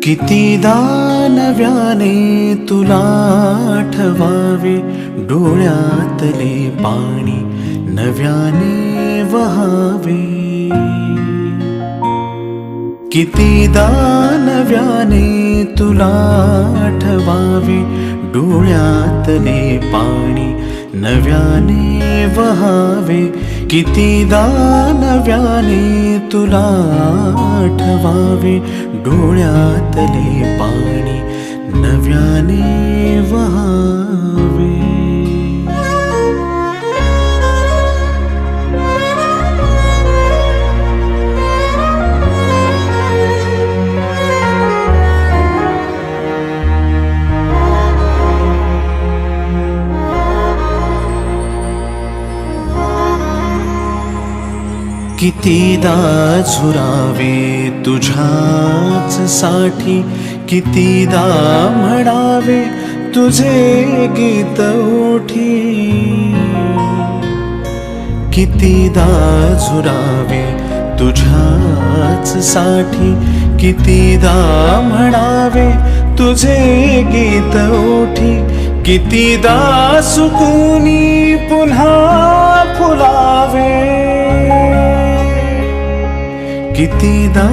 कितीदा नव्याने तुला आठवावे, डोळ्यातले पाणी नव्याने वहावे. कितीदा नव्याने तुला आठवावे, डोळ्यातले पाणी नव्याने वहावे. कितीदा नव्याने तुला आठवावे, डोळ्यातले पाणी नव्याने वहावे. कितीदा झुरावे तुझ्याच साठी, कितीदा म्हणावे तुझे गीत ओठी. कितीदा झुरावे तुझ्याच साठी, कितीदा म्हणावे तुझे गीत ओठी. कितीदा सुकूनी पुन्हा फुलावे, कितीदा